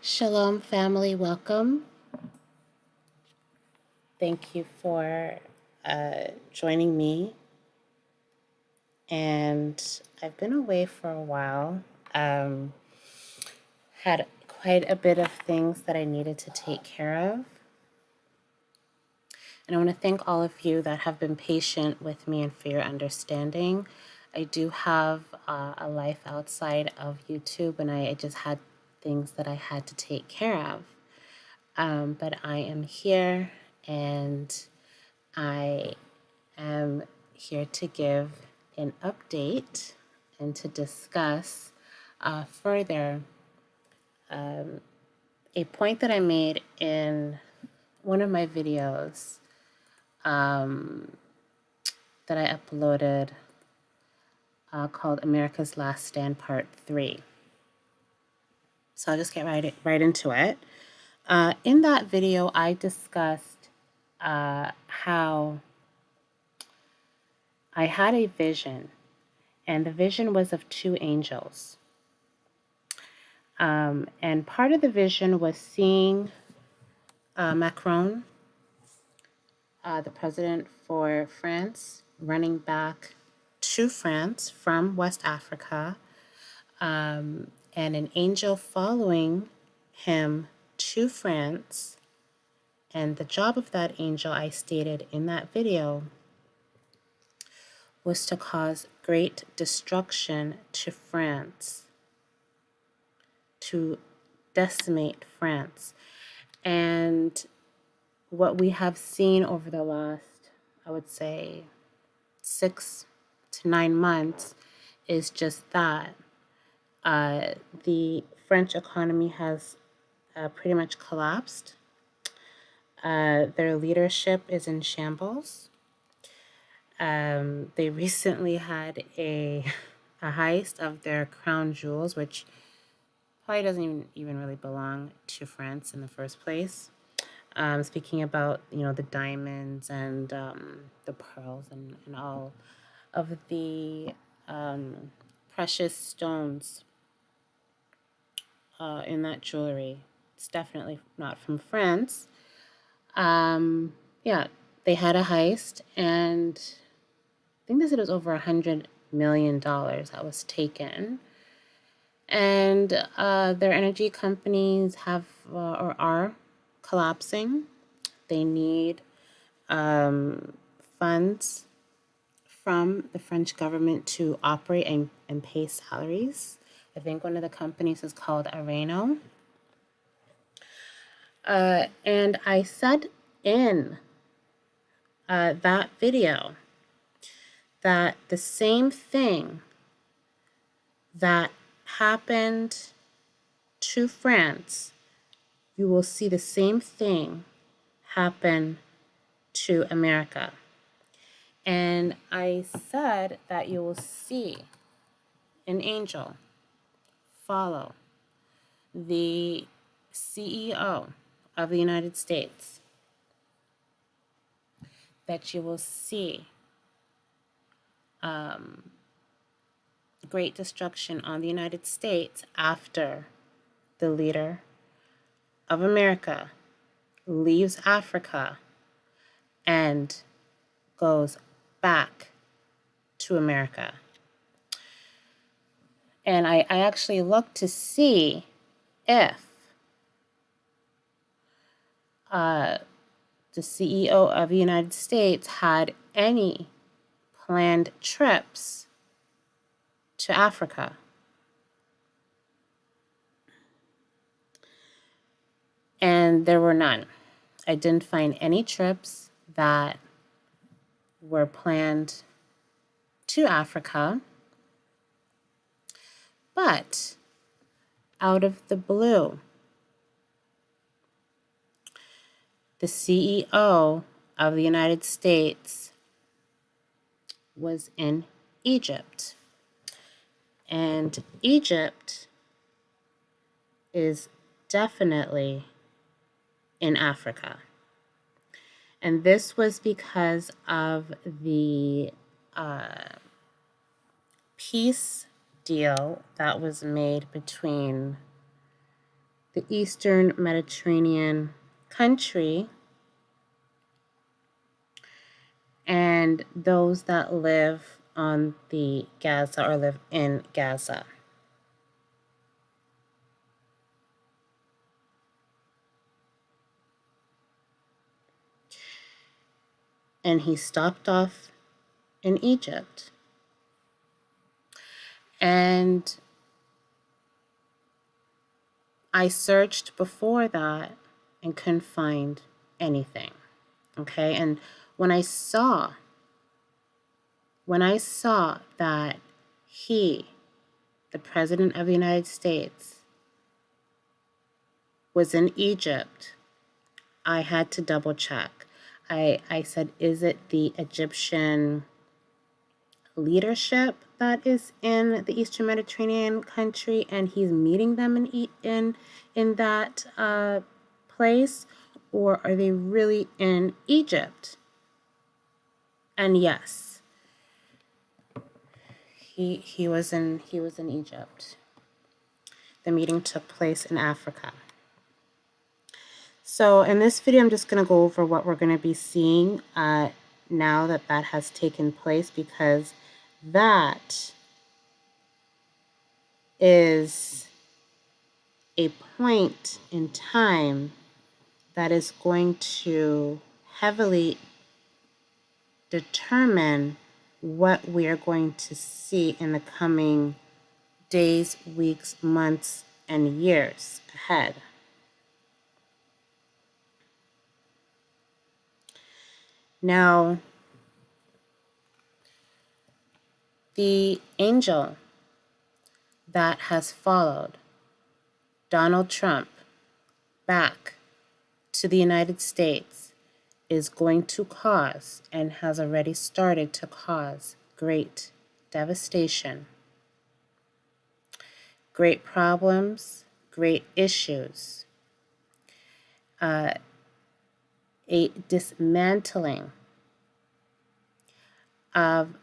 Shalom, family. Welcome. Thank you for joining me. And I've been away for a while. Had quite a bit of things that I needed to take care of. And I want to thank all of you that have been patient with me and for your understanding. I do have a life outside of YouTube, and I just had things that I had to take care of. But I am here, and I am here to give an update and to discuss further a point that I made in one of my videos that I uploaded called America's Last Stand Part 3. So I'll just get right into it. In that video, I discussed how I had a vision, and the vision was of two angels. And part of the vision was seeing Macron, the president for France, running back to France from West Africa, and an angel following him to France. And the job of that angel, I stated in that video, was to cause great destruction to France, to decimate France. And what we have seen over the last, I would say, 6 to 9 months is just that. The French economy has pretty much collapsed. Their leadership is in shambles. They recently had a heist of their crown jewels, which probably doesn't even really belong to France in the first place. Speaking about, the diamonds and the pearls and all of the precious stones in that jewelry. It's definitely not from France. Yeah, they had a heist, and I think they said it was over $100 million that was taken. And their energy companies have or are collapsing. They need funds from the French government to operate and pay salaries. I think one of the companies is called Areno. And I said in that video that the same thing that happened to France, you will see the same thing happen to America. And I said that you will see an angel follow the CEO of the United States, that you will see great destruction on the United States after the leader of America leaves Africa and goes back to America. And I actually looked to see if the CEO of the United States had any planned trips to Africa. And there were none. I didn't find any trips that were planned to Africa. But out of the blue, the CEO of the United States was in Egypt. And Egypt is definitely in Africa. And this was because of the peace deal that was made between the Eastern Mediterranean country and those that live on the Gaza or live in Gaza. And he stopped off in Egypt. And I searched before that and couldn't find anything. Okay, and when I saw that he, the President of the United States, was in Egypt, I had to double check. I said, is it the Egyptian leadership that is in the Eastern Mediterranean country and he's meeting them in that place, or are they really in Egypt? And yes, he was in Egypt. The meeting took place in Africa. So in this video, I'm just going to go over what we're going to be seeing now that has taken place, because that is a point in time that is going to heavily determine what we are going to see in the coming days, weeks, months, and years ahead. Now, the angel that has followed Donald Trump back to the United States is going to cause, and has already started to cause, great devastation, great problems, great issues, a dismantling of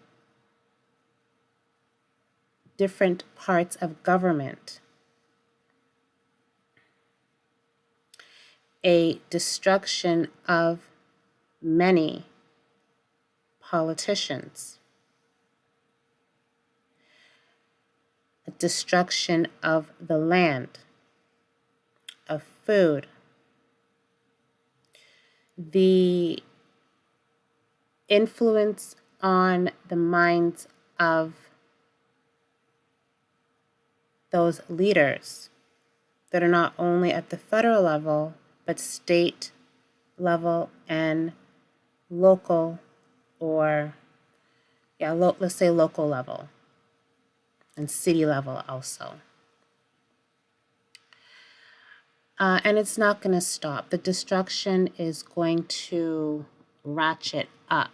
different parts of government, a destruction of many politicians, a destruction of the land, of food, the influence on the minds of those leaders that are not only at the federal level, but state level and local, or let's say local level and city level also. And it's not going to stop. The destruction is going to ratchet up.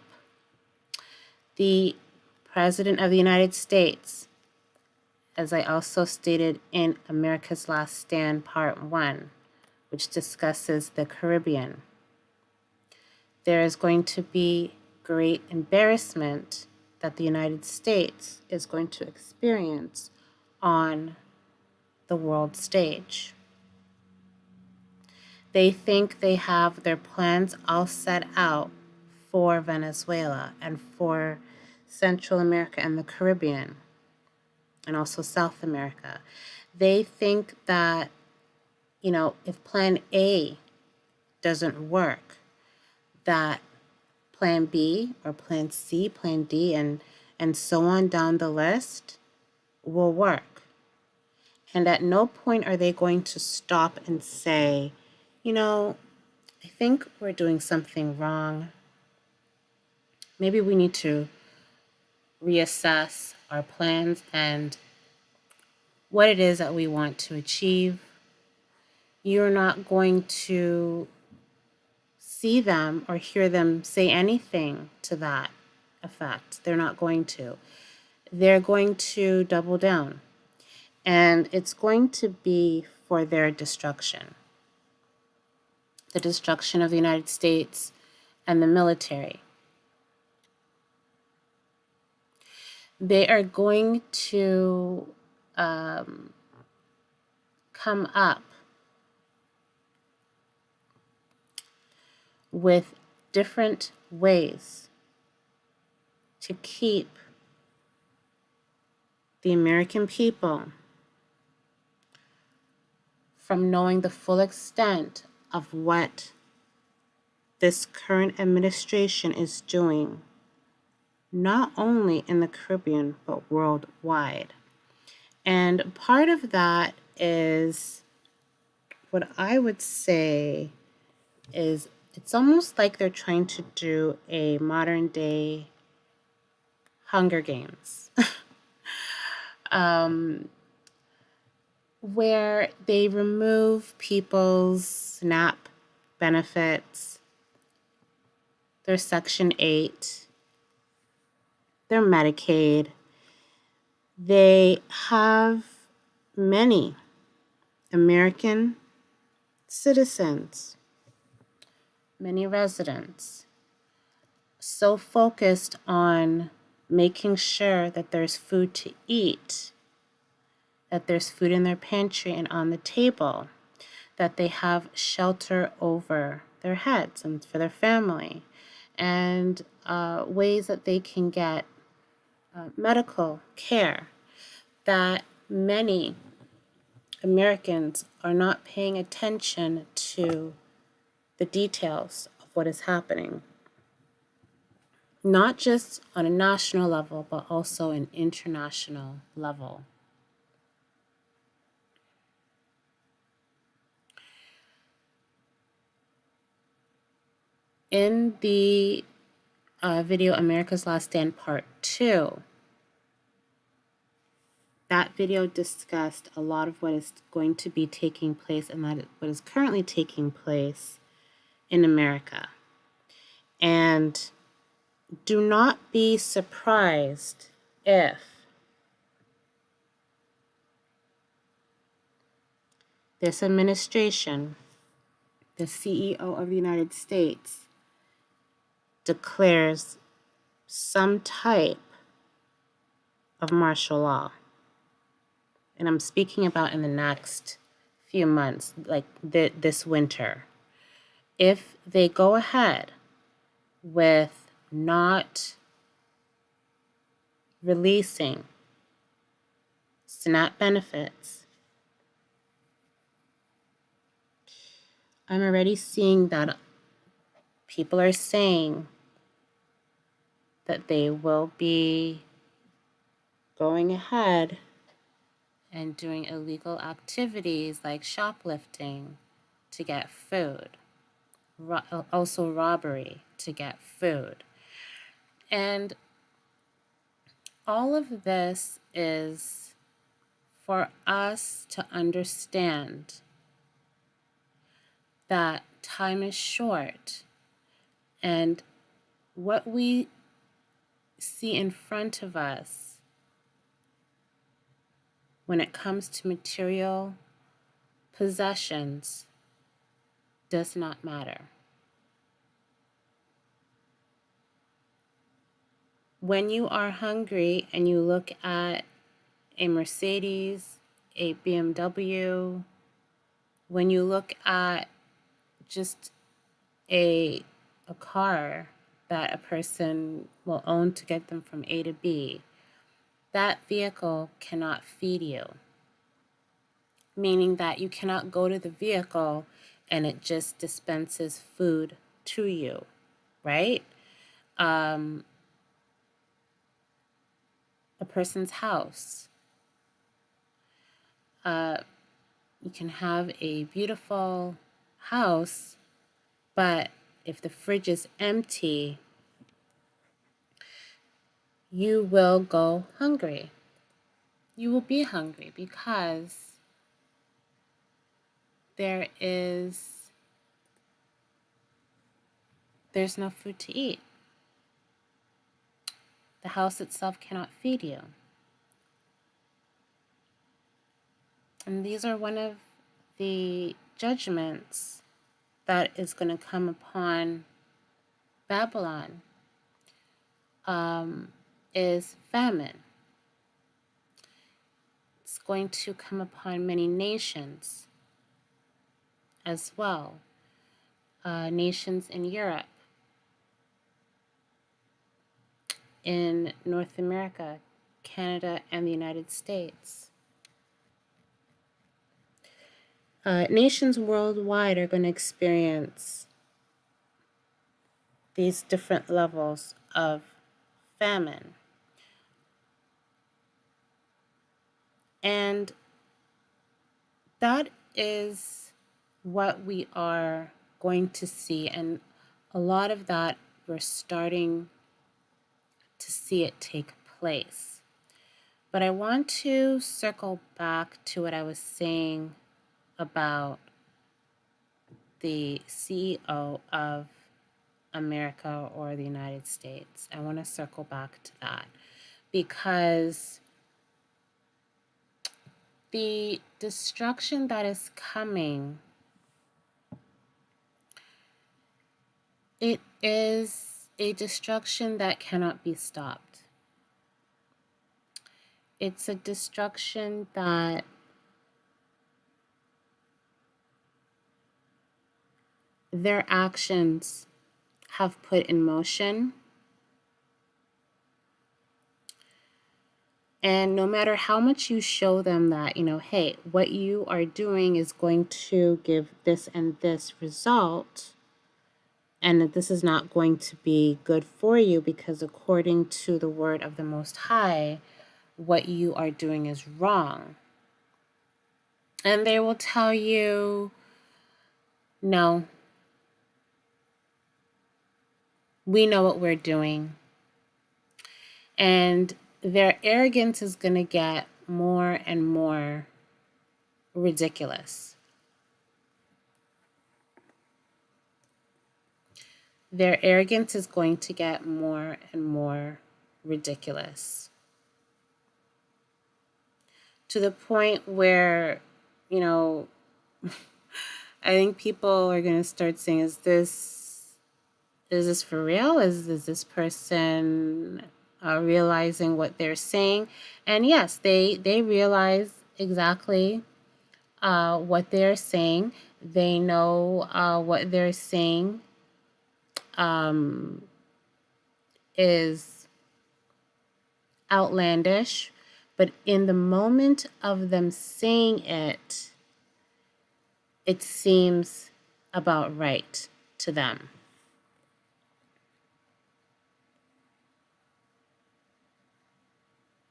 The President of the United States, as I also stated in America's Last Stand Part 1, which discusses the Caribbean, there is going to be great embarrassment that the United States is going to experience on the world stage. They think they have their plans all set out for Venezuela and for Central America and the Caribbean, and also South America. They think that, if plan A doesn't work, that plan B or plan C, plan D, and so on down the list will work. And at no point are they going to stop and say, I think we're doing something wrong. Maybe we need to reassess our plans and what it is that we want to achieve. You're not going to see them or hear them say anything to that effect. They're not going to. They're going to double down. And it's going to be for their destruction. The destruction of the United States and the military. They are going to come up with different ways to keep the American people from knowing the full extent of what this current administration is doing, not only in the Caribbean, but worldwide. And part of that is what I would say is it's almost like they're trying to do a modern day Hunger Games, where they remove people's SNAP benefits, their Section 8, their Medicaid. They have many American citizens, many residents, so focused on making sure that there's food to eat, that there's food in their pantry and on the table, that they have shelter over their heads and for their family, and ways that they can get medical care, that many Americans are not paying attention to the details of what is happening, not just on a national level, but also an international level. In the video America's Last Stand Part 2, that video discussed a lot of what is going to be taking place and that what is currently taking place in America. And do not be surprised if this administration, the CEO of the United States, declares some type of martial law. And I'm speaking about in the next few months, like this winter. If they go ahead with not releasing SNAP benefits, I'm already seeing that people are saying that they will be going ahead and doing illegal activities like shoplifting to get food, also robbery to get food. And all of this is for us to understand that time is short and what we see in front of us when it comes to material possessions does not matter. When you are hungry and you look at a Mercedes, a BMW, when you look at just a car that a person will own to get them from A to B, that vehicle cannot feed you. Meaning that you cannot go to the vehicle and it just dispenses food to you, right? A person's house. You can have a beautiful house, but if the fridge is empty, you will go hungry. You will be hungry because there's no food to eat. The house itself cannot feed you. And these are one of the judgments that is going to come upon Babylon, is famine. It's going to come upon many nations as well. nations in Europe, in North America, Canada, and the United States. Nations worldwide are going to experience these different levels of famine. And that is what we are going to see. And a lot of that, we're starting to see it take place. But I want to circle back to what I was saying about the CEO of America or the United States. I want to circle back to that because the destruction that is coming, it is a destruction that cannot be stopped. It's a destruction that their actions have put in motion. And no matter how much you show them that, hey, what you are doing is going to give this and this result, and that this is not going to be good for you because according to the word of the Most High, what you are doing is wrong. And they will tell you, no, we know what we're doing. And their arrogance is going to get more and more ridiculous. Their arrogance is going to get more and more ridiculous. To the point where, I think people are going to start saying, is this for real? Is this person realizing what they're saying? And yes, they realize exactly what they're saying. They know what they're saying is outlandish, but in the moment of them saying it, it seems about right to them.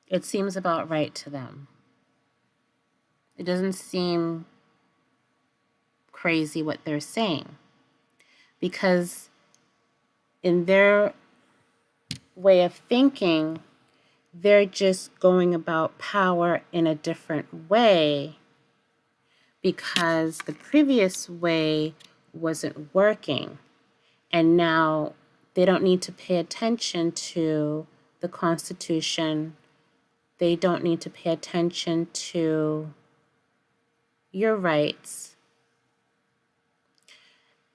It seems about right to them. It doesn't seem crazy what they're saying, because in their way of thinking, they're just going about power in a different way because the previous way wasn't working. And now they don't need to pay attention to the Constitution. They don't need to pay attention to your rights.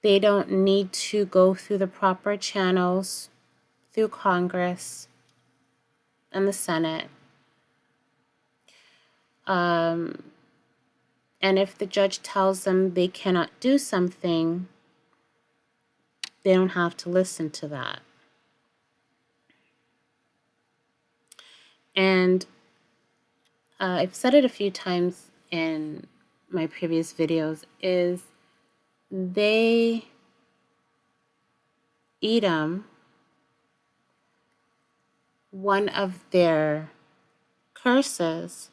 They don't need to go through the proper channels through Congress and the Senate. And if the judge tells them they cannot do something, they don't have to listen to that. And I've said it a few times in my previous videos, is Edom, one of their curses,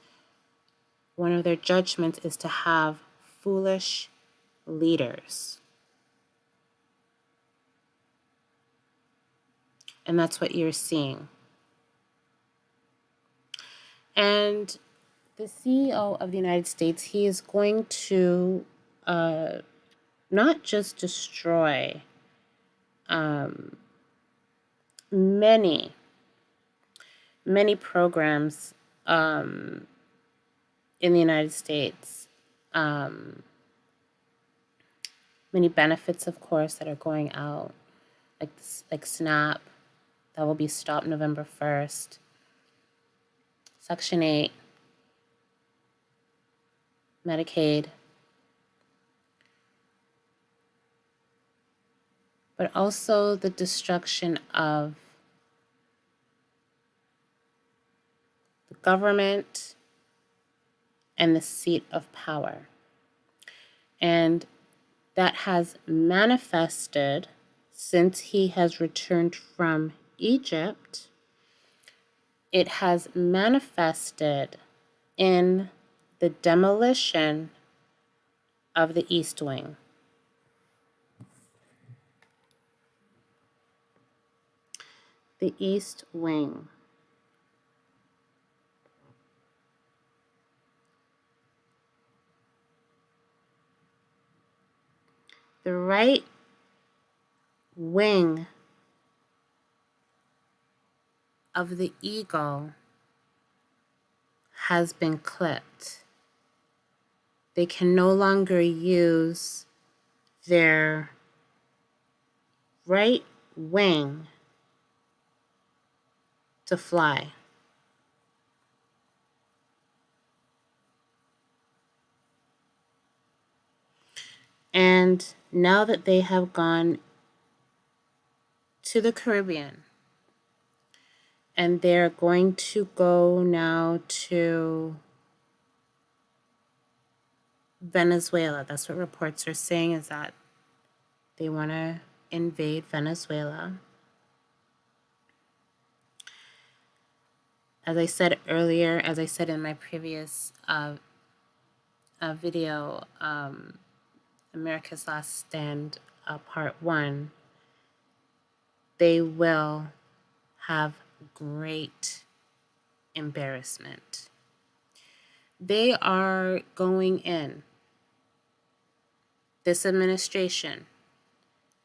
one of their judgments is to have foolish leaders. And that's what you're seeing. And the CEO of the United States, he is going to not just destroy many programs in the United States, many benefits, of course, that are going out, like SNAP, that will be stopped November 1st, Section 8, Medicaid, but also the destruction of the government and the seat of power. And that has manifested since he has returned from Egypt. It has manifested in the demolition of the East Wing. The East Wing. The right wing of the eagle has been clipped. They can no longer use their right wing to fly. And now that they have gone to the Caribbean, and they're going to go now to Venezuela. That's what reports are saying, is that they want to invade Venezuela. As I said earlier, as I said in my previous video, America's Last Stand, Part 1, they will have great embarrassment. They are going in. This administration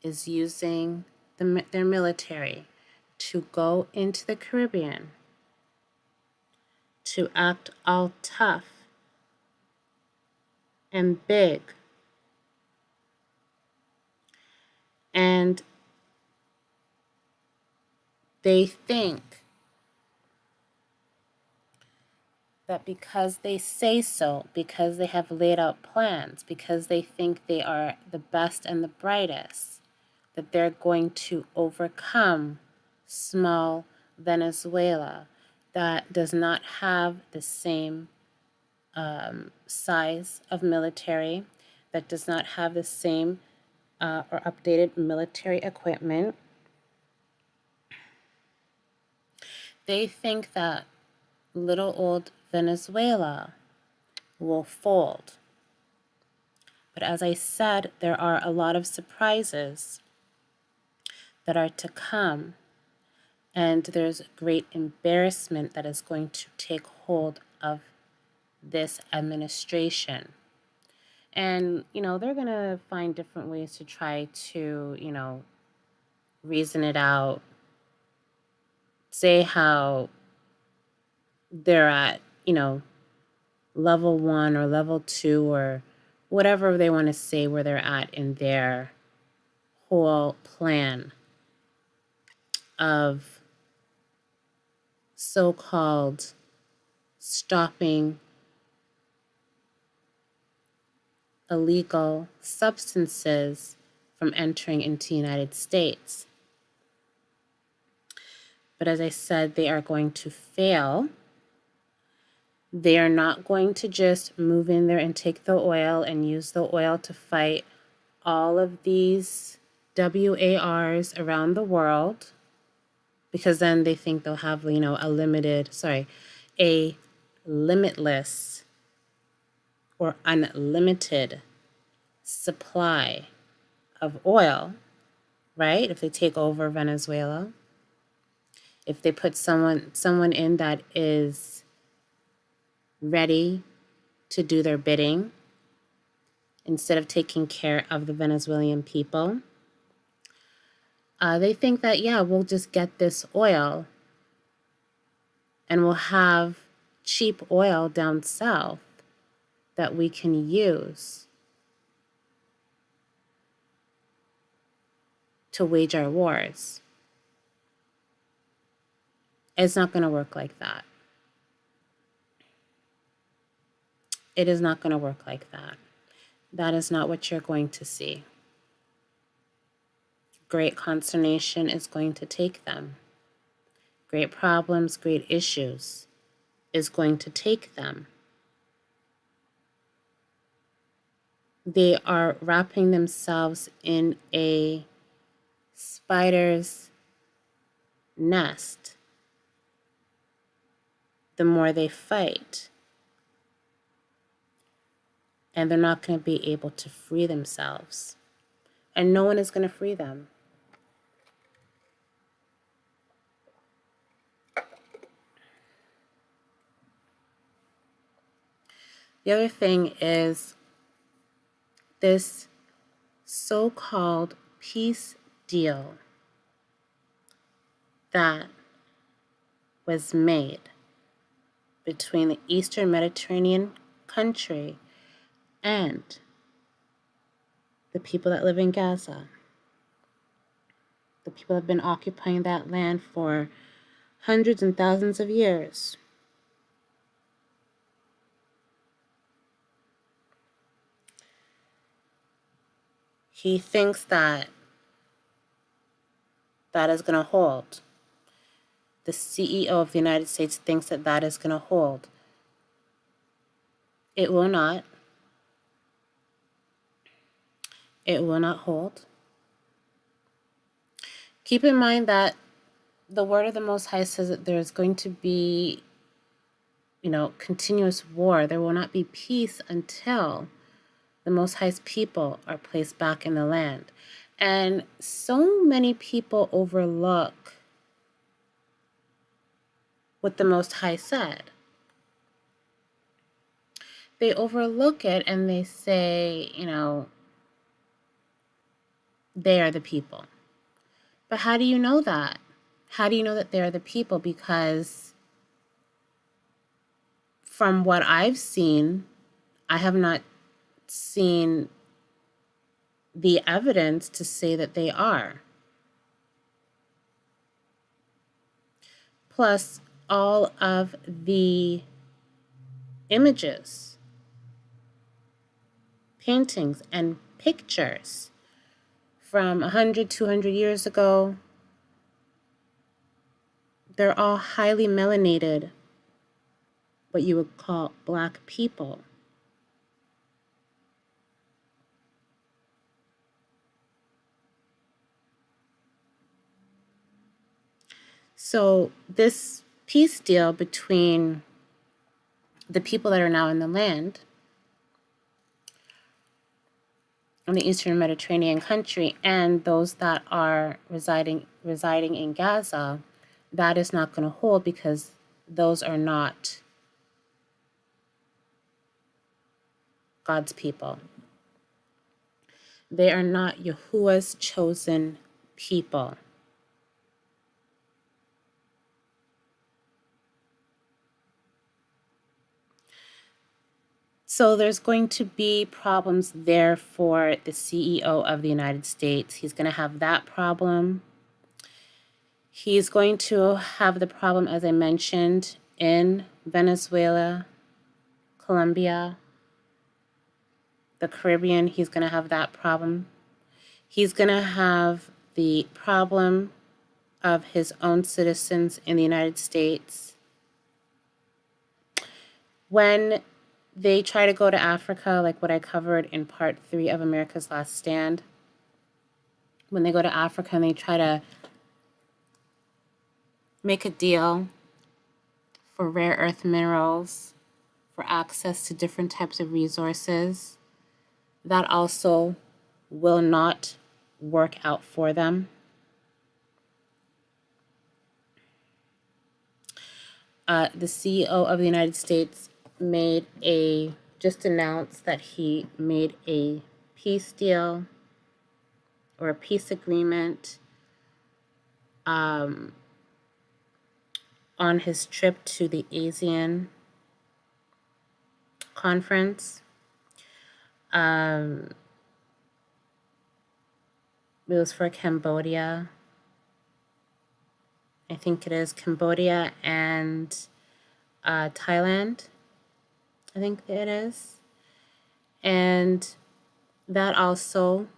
is using their military to go into the Caribbean to act all tough and big. And they think that because they say so, because they have laid out plans, because they think they are the best and the brightest, that they're going to overcome small Venezuela that does not have the same size of military, that does not have the same or updated military equipment. They think that little old Venezuela will fold. But as I said, there are a lot of surprises that are to come, and there's great embarrassment that is going to take hold of this administration. And, they're going to find different ways to try to, reason it out, say how they're at, level 1 or level 2 or whatever they want to say where they're at in their whole plan of so-called stopping illegal substances from entering into the United States. But as I said, they are going to fail. They are not going to just move in there and take the oil and use the oil to fight all of these WARs around the world, because then they think they'll have, a limitless or unlimited supply of oil, right? If they take over Venezuela, if they put someone in that is ready to do their bidding instead of taking care of the Venezuelan people, they think that, we'll just get this oil and we'll have cheap oil down south that we can use to wage our wars. It's not going to work like that. It is not going to work like that. That is not what you're going to see. great consternation is going to take them. Great problems, great issues is going to take them. They are wrapping themselves in a spider's nest. The more they fight, and they're not going to be able to free themselves. And no one is going to free them. The other thing is this so-called peace deal that was made between the Eastern Mediterranean country and the people that live in Gaza. The people have been occupying that land for hundreds and thousands of years. He thinks that that is going to hold. The CEO of the United States thinks that that is going to hold. It will not. It will not hold. Keep in mind that the word of the Most High says that there is going to be, continuous war. There will not be peace until the Most High's people are placed back in the land. And so many people overlook what the Most High said. They overlook it and they say, they are the people. But how do you know that? How do you know that they are the people? Because from what I've seen, I have not seen the evidence to say that they are. Plus, all of the images, paintings, and pictures from 100, 200 years ago, they're all highly melanated, what you would call Black people. So this peace deal between the people that are now in the land in the Eastern Mediterranean country and those that are residing in Gaza, that is not going to hold because those are not God's people. They are not Yahuwah's chosen people. So there's going to be problems there for the CEO of the United States. He's going to have that problem. He's going to have the problem, as I mentioned, in Venezuela, Colombia, the Caribbean. He's going to have that problem. He's going to have the problem of his own citizens in the United States. When they try to go to Africa, like what I covered in part 3 of America's Last Stand, when they go to Africa and they try to make a deal for rare earth minerals, for access to different types of resources, that also will not work out for them. The CEO of the United States just announced that he made a peace deal or a peace agreement on his trip to the ASEAN conference. It was for Cambodia. I think it is Cambodia and Thailand. I think it is. And that also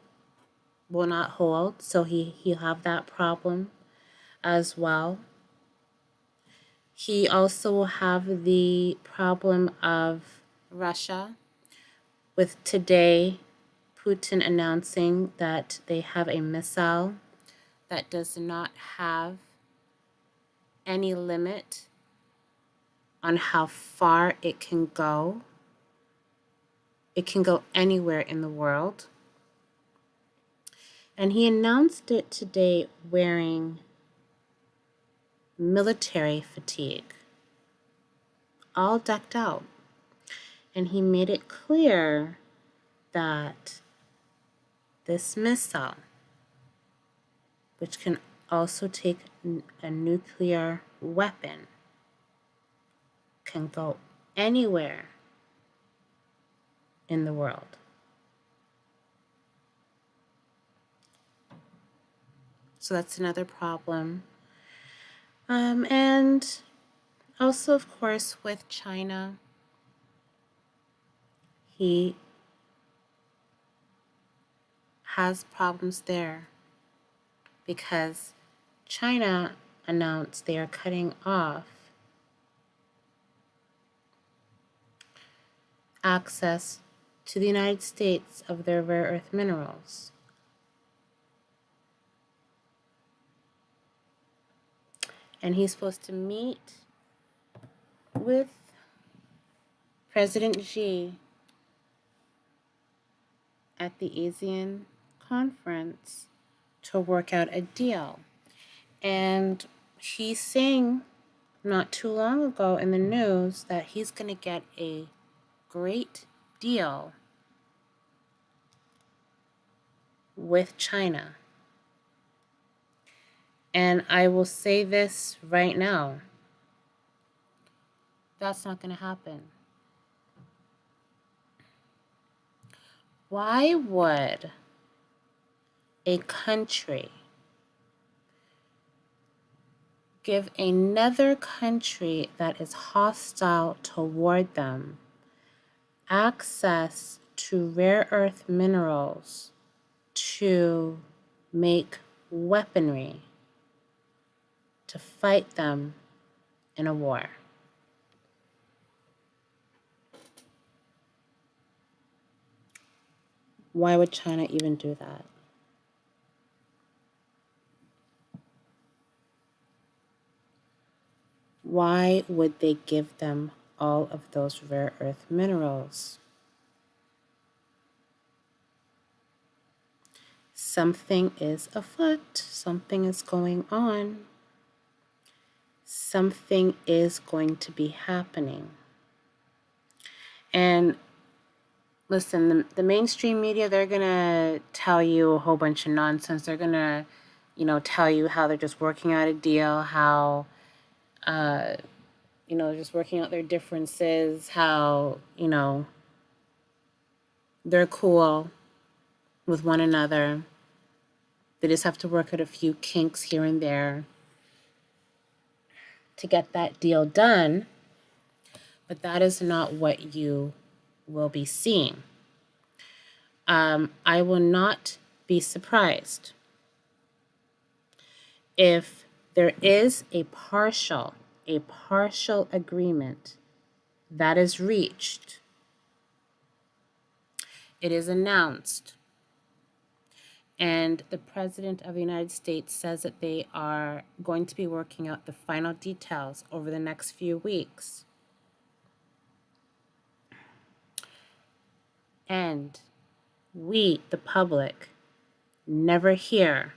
will not hold, so he'll have that problem as well. He also will have the problem of Russia, with today Putin announcing that they have a missile that does not have any limit on how far it can go. It can go anywhere in the world. And he announced it today wearing military fatigue, all decked out. And he made it clear that this missile, which can also take a nuclear weapon, can go anywhere in the world. So that's another problem. And also, of course, with China, he has problems there because China announced they are cutting off access to the United States of their rare earth minerals. And he's supposed to meet with President Xi at the ASEAN conference to work out a deal. And he's saying not too long ago in the news that he's going to get a great deal with China. And I will say this right now. That's not going to happen. Why would a country give another country that is hostile toward them access to rare earth minerals to make weaponry to fight them in a war? Why would China even do that? Why would they give them all of those rare earth minerals? Something is afoot. Something is going on. Something is going to be happening. And listen, the mainstream media, they're going to tell you a whole bunch of nonsense. They're going to, tell you how they're just working out a deal, how, they're just working out their differences, how, they're cool with one another. They just have to work out a few kinks here and there to get that deal done. But that is not what you will be seeing. I will not be surprised if there is a partial agreement that is reached. It is announced, and the President of the United States says that they are going to be working out the final details over the next few weeks. And we, the public, never hear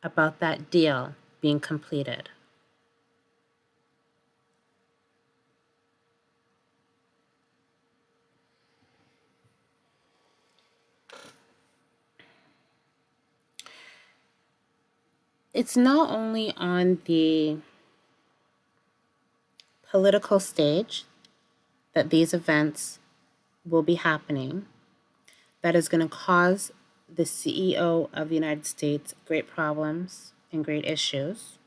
about that deal being completed. It's not only on the political stage that these events will be happening that is going to cause the CEO of the United States great problems and great issues.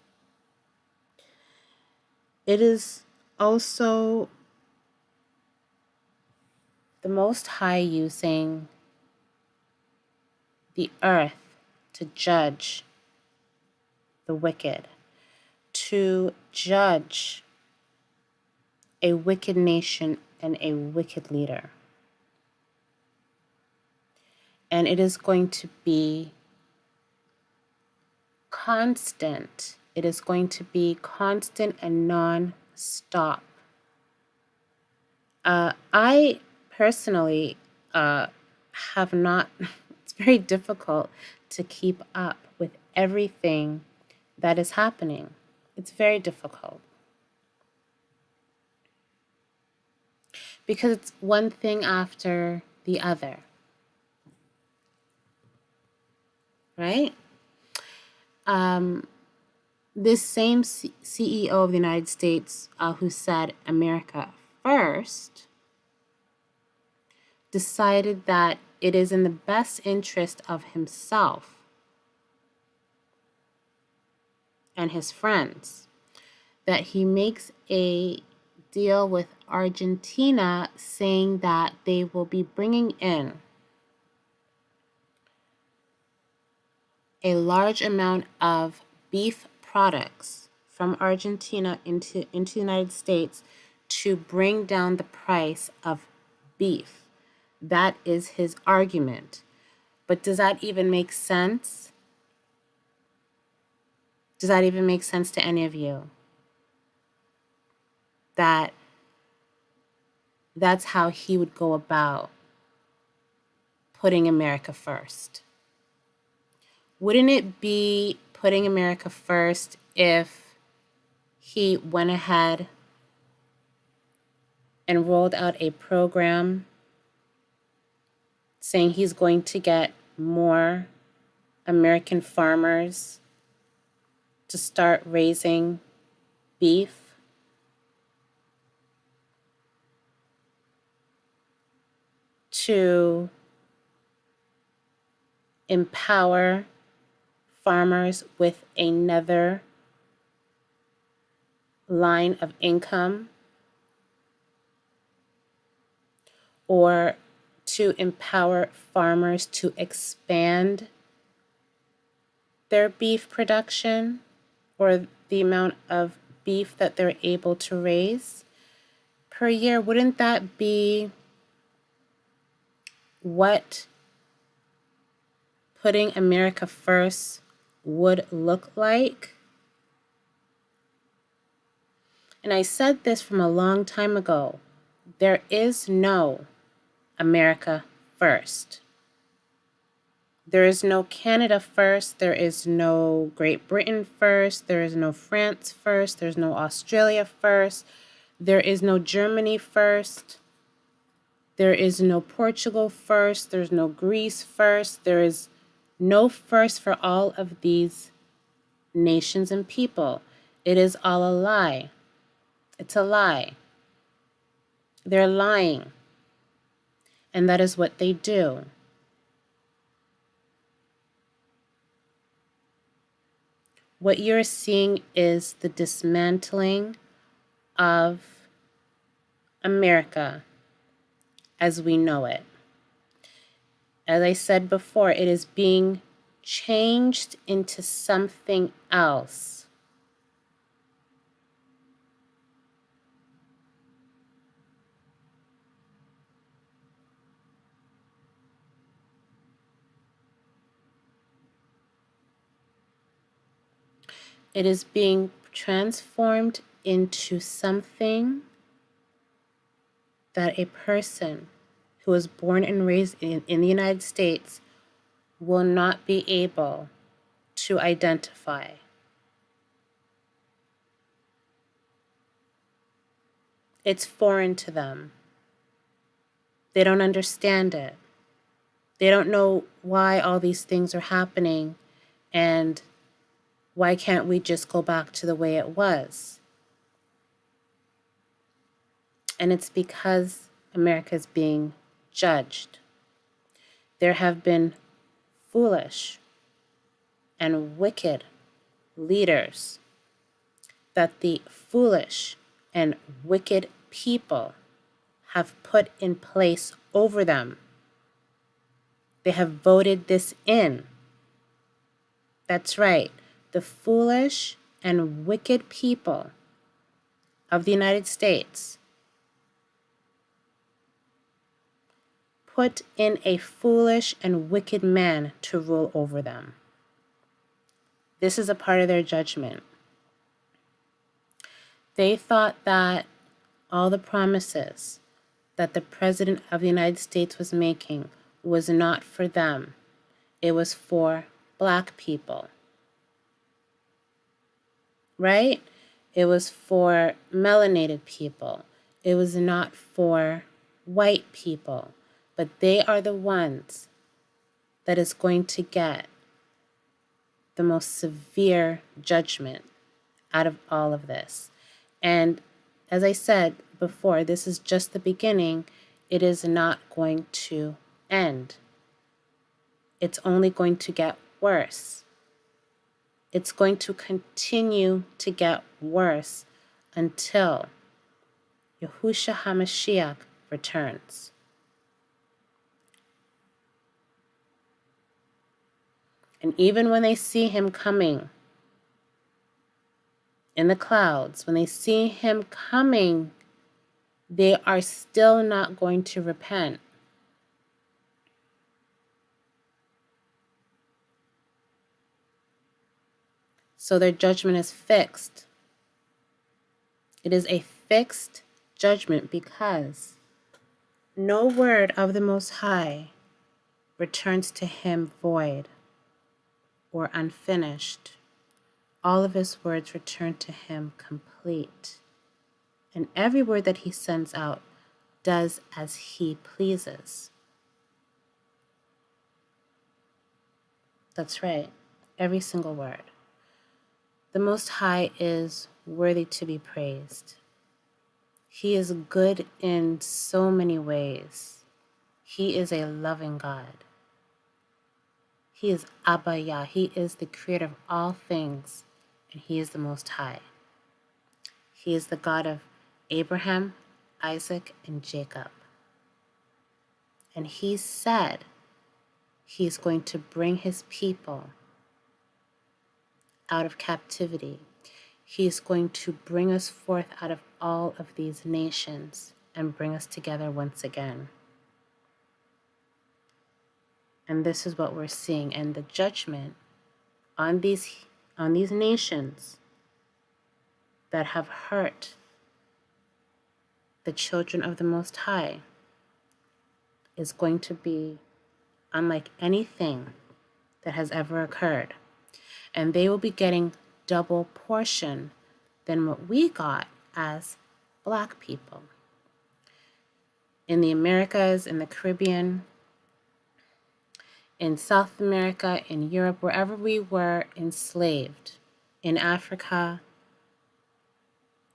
It is also the Most High using the earth to judge the wicked, to judge a wicked nation and a wicked leader. And it is going to be constant. It is going to be constant and non-stop. I personally have not, it's very difficult to keep up with everything that is happening. It's very difficult. Because it's one thing after the other. Right? This same CEO of the United States who said America first decided that it is in the best interest of himself and his friends that he makes a deal with Argentina saying that they will be bringing in a large amount of beef products from Argentina into the United States to bring down the price of beef. That is his argument. But does that even make sense? Does that even make sense to any of you? That's how he would go about putting America first. Wouldn't it be putting America first if he went ahead and rolled out a program saying he's going to get more American farmers to start raising beef? To empower farmers with another line of income, or to empower farmers to expand their beef production or the amount of beef that they're able to raise per year? Wouldn't that be what putting America first would look like? And I said this from a long time ago. There is no America first. There is no Canada first. There is no Great Britain first. There is no France first. There's no Australia first. There is no Germany first. There is no Portugal first. There's no Greece first. There is no first for all of these nations and people. It is all a lie. It's a lie. They're lying. And that is what they do. What you're seeing is the dismantling of America as we know it. As I said before, it is being changed into something else. It is being transformed into something that a person who was born and raised in the United States will not be able to identify. It's foreign to them. They don't understand it. They don't know why all these things are happening, and why can't we just go back to the way it was? And it's because America is being judged. There have been foolish and wicked leaders that the foolish and wicked people have put in place over them. They have voted this in. That's right. The foolish and wicked people of the United States put in a foolish and wicked man to rule over them. This is a part of their judgment. They thought that all the promises that the President of the United States was making was not for them. It was for Black people. Right? It was for melanated people. It was not for white people. But they are the ones that is going to get the most severe judgment out of all of this. And as I said before, this is just the beginning. It is not going to end. It's only going to get worse. It's going to continue to get worse until Yahushua HaMashiach returns. And even when they see him coming in the clouds, when they see him coming, they are still not going to repent. So their judgment is fixed. It is a fixed judgment because no word of the Most High returns to him void or unfinished. All of his words return to him complete. And every word that he sends out does as he pleases. That's right. Every single word. The Most High is worthy to be praised. He is good in so many ways. He is a loving God. He is Abba Yah. He is the creator of all things, and he is the Most High. He is the God of Abraham, Isaac, and Jacob. And he said he's going to bring his people out of captivity. He's going to bring us forth out of all of these nations and bring us together once again. And this is what we're seeing. And the judgment on these nations that have hurt the children of the Most High is going to be unlike anything that has ever occurred. And they will be getting double portion than what we got as Black people. In the Americas, in the Caribbean, in South America, in Europe, wherever we were enslaved, in Africa,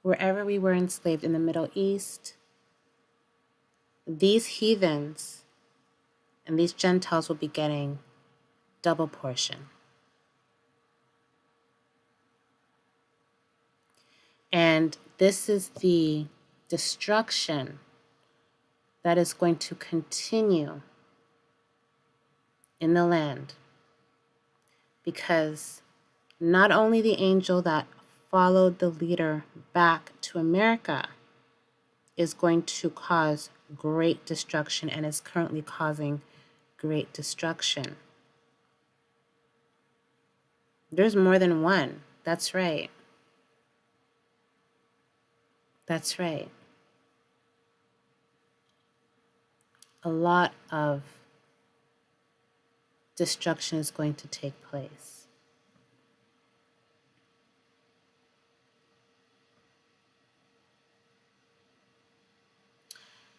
wherever we were enslaved, in the Middle East, these heathens and these Gentiles will be getting double portion. And this is the destruction that is going to continue in the land, because not only the angel that followed the leader back to America is going to cause great destruction and is currently causing great destruction. There's more than one. That's right. That's right. A lot of destruction is going to take place.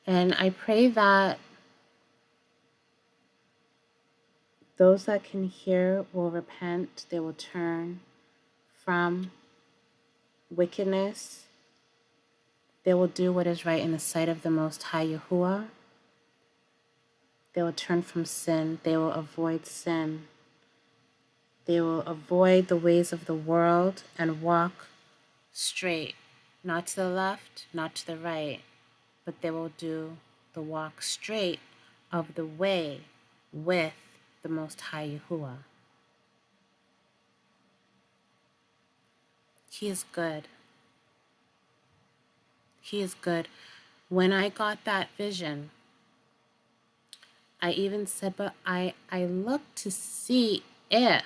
And I pray that those that can hear will repent. They will turn from wickedness. They will do what is right in the sight of the Most High Yahuwah. They will turn from sin. They will avoid sin. They will avoid the ways of the world and walk straight, not to the left, not to the right, but they will do the walk straight of the way with the Most High Yahuwah. He is good. He is good. When I got that vision, I even said, but I looked to see if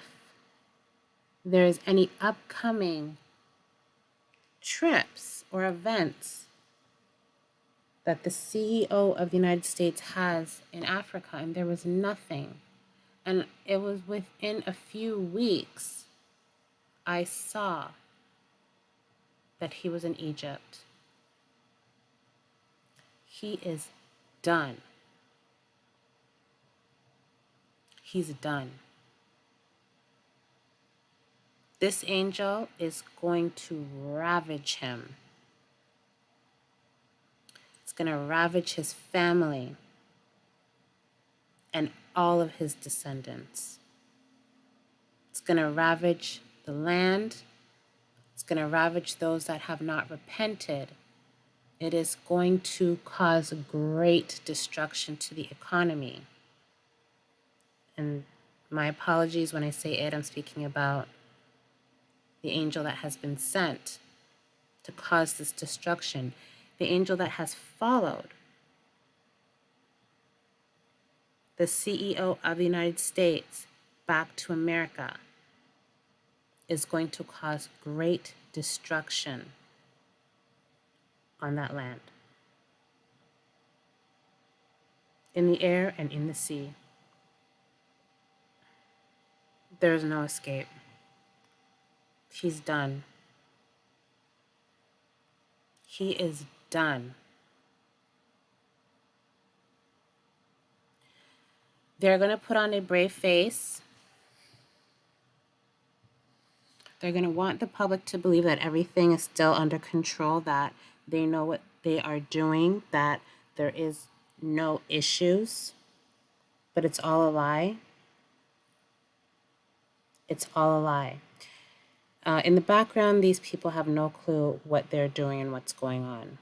there's any upcoming trips or events that the CEO of the United States has in Africa, and there was nothing. And it was within a few weeks I saw that he was in Egypt. He is done. He's done. This angel is going to ravage him. It's going to ravage his family and all of his descendants. It's going to ravage the land. It's going to ravage those that have not repented. It is going to cause great destruction to the economy. And my apologies when I say it, I'm speaking about the angel that has been sent to cause this destruction. The angel that has followed the CEO of the United States back to America is going to cause great destruction on that land, in the air and in the sea. There's no escape. He's done. He is done. They're going to put on a brave face. They're going to want the public to believe that everything is still under control, that they know what they are doing, that there is no issues. But it's all a lie. It's all a lie. In the background, these people have no clue what they're doing and what's going on.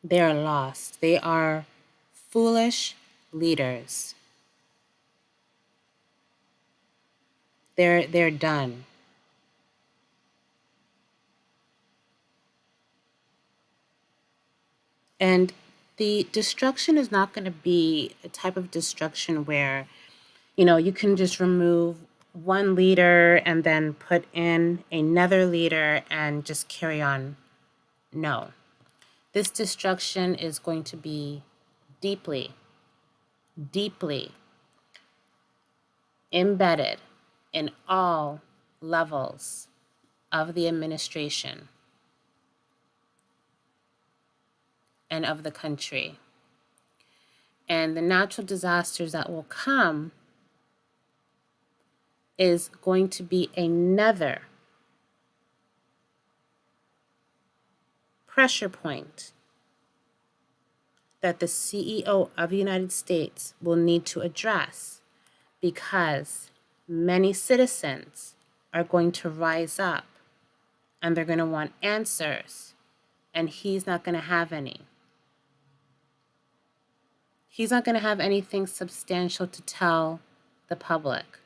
They are lost. They are foolish leaders. They're done. And the destruction is not going to be a type of destruction where, you can just remove one leader and then put in another leader and just carry on. No. This destruction is going to be deeply, deeply embedded in all levels of the administration and of the country. And the natural disasters that will come is going to be another pressure point that the CEO of the United States will need to address, because many citizens are going to rise up and they're going to want answers, and he's not going to have any. He's not going to have anything substantial to tell the public.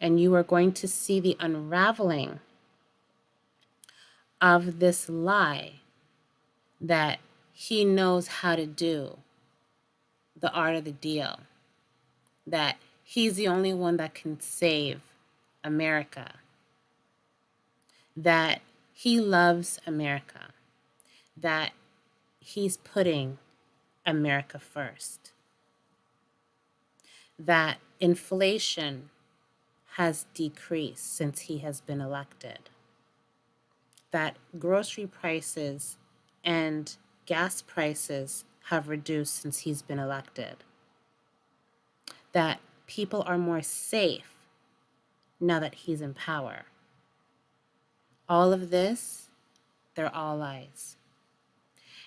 And you are going to see the unraveling of this lie that he knows how to do, the art of the deal, that he's the only one that can save America, that he loves America, that he's putting America first, that inflation has decreased since he has been elected, that grocery prices and gas prices have reduced since he's been elected, that people are more safe now that he's in power. All of this, they're all lies.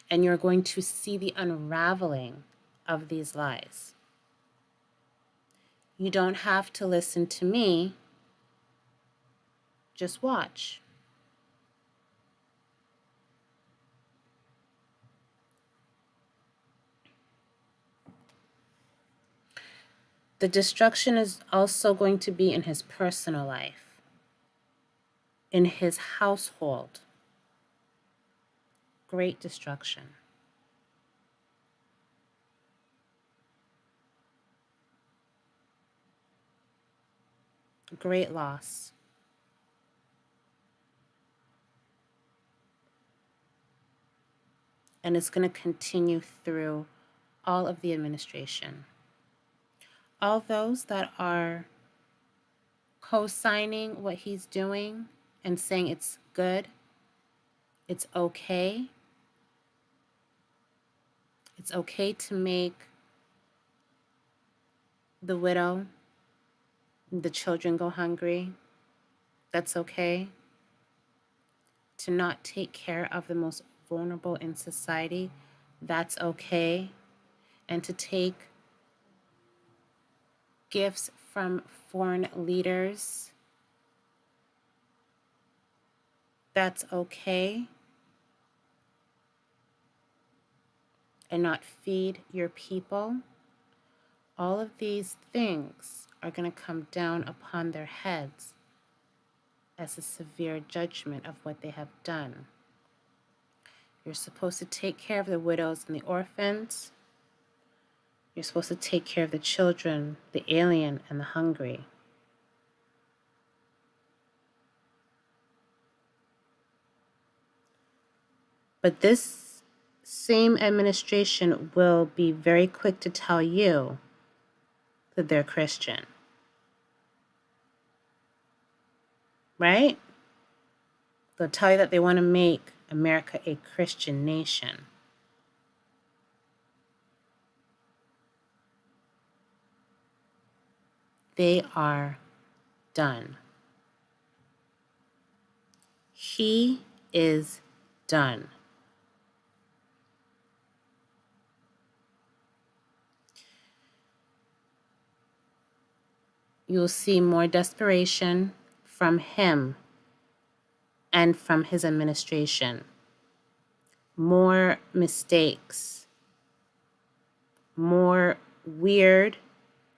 And you're going to see the unraveling of these lies. You don't have to listen to me, just watch. The destruction is also going to be in his personal life, in his household. Great destruction. Great loss. And it's going to continue through all of the administration. All those that are co-signing what he's doing and saying it's good, it's okay to make the widow, the children go hungry. That's okay. To not take care of the most vulnerable in society, that's okay. And to take gifts from foreign leaders, that's okay. And not feed your people. All of these things are going to come down upon their heads as a severe judgment of what they have done. You're supposed to take care of the widows and the orphans. You're supposed to take care of the children, the alien, and the hungry. But this same administration will be very quick to tell you that they're Christian. Right? They'll tell you that they want to make America a Christian nation. They are done. He is done. You'll see more desperation from him and from his administration. More mistakes. More weird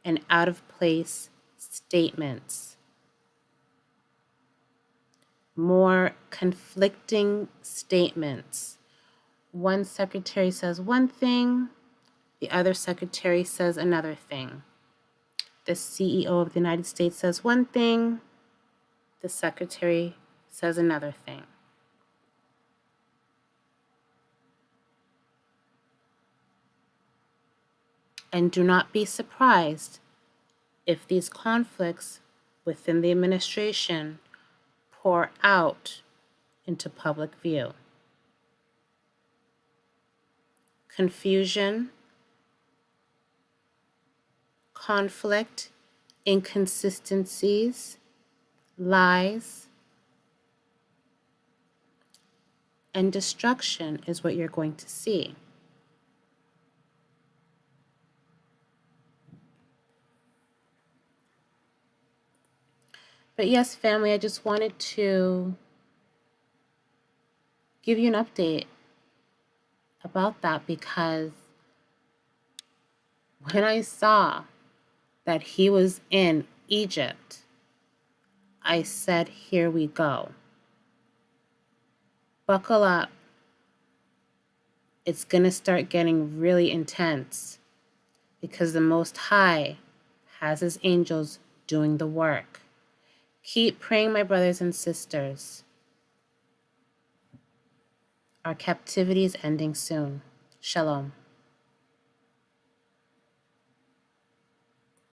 and out of place statements. More conflicting statements. One secretary says one thing, the other secretary says another thing. The CEO of the United States says one thing, the secretary says another thing. And do not be surprised if these conflicts within the administration pour out into public view. Confusion, conflict, inconsistencies, lies, and destruction is what you're going to see. But yes, family, I just wanted to give you an update about that, because when I saw that he was in Egypt, I said, here we go. Buckle up. It's going to start getting really intense, because the Most High has his angels doing the work. Keep praying, my brothers and sisters. Our captivity is ending soon. Shalom.